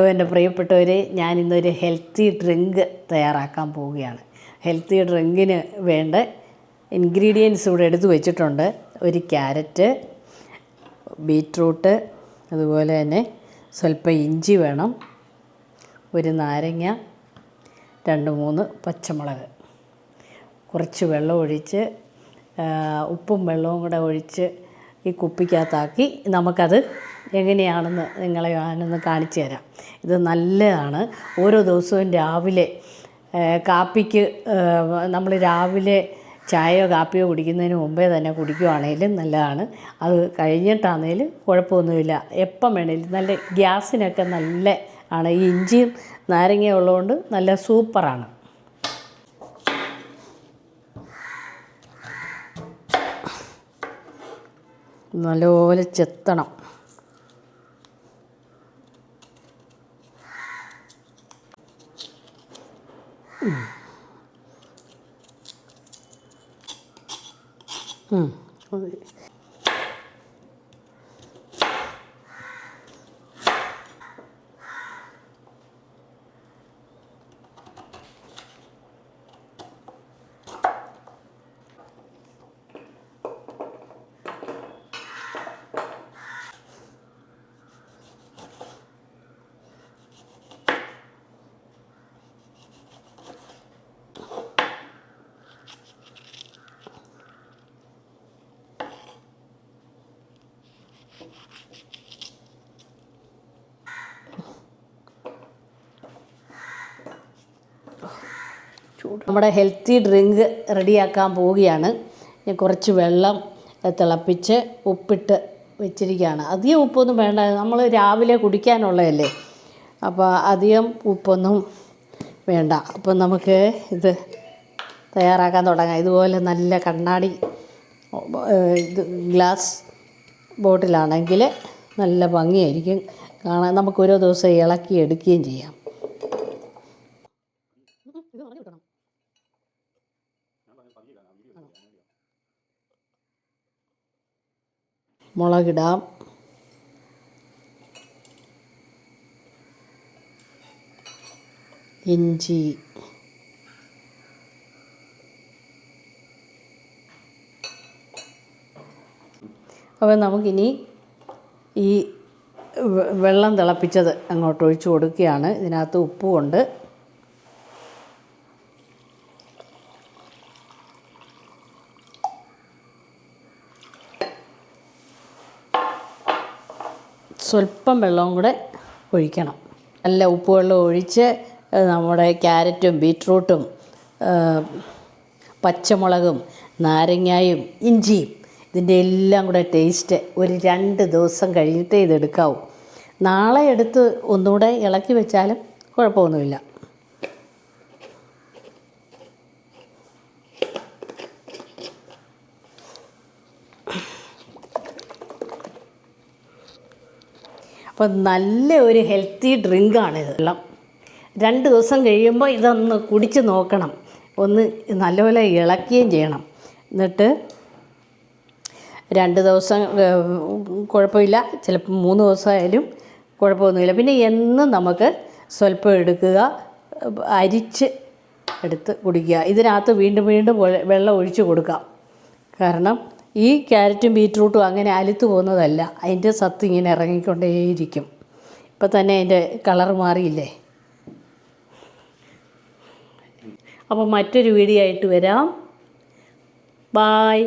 എൻ്റെ പ്രിയപ്പെട്ടവരെ, ഞാനിന്നൊരു healthy drink തയ്യാറാക്കാൻ പോവുകയാണ്. ഹെൽത്തി ഡ്രിങ്കിന് വേണ്ട ഇൻഗ്രീഡിയൻസ് ഇവിടെ എടുത്തു വെച്ചിട്ടുണ്ട്. ഒരു ക്യാരറ്റ്, ബീറ്റ്റൂട്ട്, അതുപോലെ തന്നെ സ്വല്പം ഇഞ്ചി വേണം, ഒരു നാരങ്ങ, 2-3 പച്ചമുളക്, കുറച്ച് വെള്ളം ഒഴിച്ച് ഉപ്പും വെള്ളവും കൂടെ ഒഴിച്ച് ഈ കുപ്പിക്കകത്താക്കി നമുക്കത് എങ്ങനെയാണെന്ന് നിങ്ങളെ ഞാനൊന്ന് കാണിച്ചു തരാം. ഇത് നല്ലതാണ്. ഓരോ ദിവസവും രാവിലെ കാപ്പിക്ക് നമ്മൾ രാവിലെ ചായയോ കാപ്പിയോ കുടിക്കുന്നതിന് മുമ്പേ തന്നെ കുടിക്കുകയാണെങ്കിലും നല്ലതാണ്. അത് കഴിഞ്ഞിട്ടാണെങ്കിലും കുഴപ്പമൊന്നുമില്ല. എപ്പം വേണേലും നല്ല ഗ്യാസിനൊക്കെ നല്ല ആണ്. ഈ ഇഞ്ചിയും നാരങ്ങയും ഉള്ളതുകൊണ്ട് നല്ല സൂപ്പറാണ്. നല്ലപോലെ ചെത്തണം. നമ്മുടെ ഹെൽത്തി ഡ്രിങ്ക് റെഡിയാക്കാൻ പോവുകയാണ്. കുറച്ച് വെള്ളം തിളപ്പിച്ച് ഉപ്പിട്ട് വെച്ചിരിക്കുകയാണ്. അധികം ഉപ്പൊന്നും വേണ്ട, നമ്മൾ രാവിലെ കുടിക്കാനുള്ളതല്ലേ, അപ്പോൾ അധികം ഉപ്പൊന്നും വേണ്ട. അപ്പം നമുക്ക് ഇത് തയ്യാറാക്കാൻ തുടങ്ങാം. ഇതുപോലെ നല്ല കണ്ണാടി ഇത് ഗ്ലാസ് ബോട്ടിലാണെങ്കിൽ നല്ല ഭംഗിയായിരിക്കും കാണാൻ. നമുക്ക് ഓരോ ദിവസം ഇളക്കി എടുക്കുകയും ചെയ്യാം. മുളകിടാം, ഇഞ്ചി, അപ്പോൾ നമുക്കിനി ഈ വെള്ളം തിളപ്പിച്ചത് അങ്ങോട്ട് ഒഴിച്ച് കൊടുക്കുകയാണ്. ഇതിനകത്ത് ഉപ്പുമുണ്ട്. സ്വല്പം വെള്ളവും കൂടെ ഒഴിക്കണം. നല്ല ഉപ്പ് വെള്ളം ഒഴിച്ച് നമ്മുടെ ക്യാരറ്റും ബീറ്റ്റൂട്ടും പച്ചമുളകും നാരങ്ങയും ഇഞ്ചിയും ഇതിൻ്റെ എല്ലാം കൂടെ ടേസ്റ്റ് ഒരു 2 ദിവസം കഴിഞ്ഞിട്ടേ ഇതെടുക്കാവൂ. നാളെ എടുത്ത് ഒന്നുകൂടെ ഇളക്കി വെച്ചാലും കുഴപ്പമൊന്നുമില്ല. അപ്പം നല്ല ഒരു ഹെൽത്തി ഡ്രിങ്കാണിത്. വെള്ളം 2 ദിവസം കഴിയുമ്പോൾ ഇതൊന്ന് കുടിച്ച് നോക്കണം. ഒന്ന് നല്ലപോലെ ഇളക്കുകയും ചെയ്യണം. എന്നിട്ട് 2 ദിവസം കുഴപ്പമില്ല, ചിലപ്പോൾ 3 ദിവസമായാലും കുഴപ്പമൊന്നുമില്ല. പിന്നെ എന്നും നമുക്ക് സ്വല്പം എടുക്കുക, അരിച്ച് എടുത്ത് കുടിക്കുക. ഇതിനകത്ത് വീണ്ടും വീണ്ടും വെള്ളം ഒഴിച്ച് കൊടുക്കാം. കാരണം ഈ ക്യാരറ്റും ബീറ്റ്റൂട്ടും അങ്ങനെ അലുത്ത് പോകുന്നതല്ല, അതിൻ്റെ സത്ത് ഇങ്ങനെ ഇറങ്ങിക്കൊണ്ടേയിരിക്കും. ഇപ്പം തന്നെ അതിൻ്റെ കളർ മാറിയില്ലേ. അപ്പോൾ മറ്റൊരു വീഡിയോ ആയിട്ട് വരാം. ബായ്.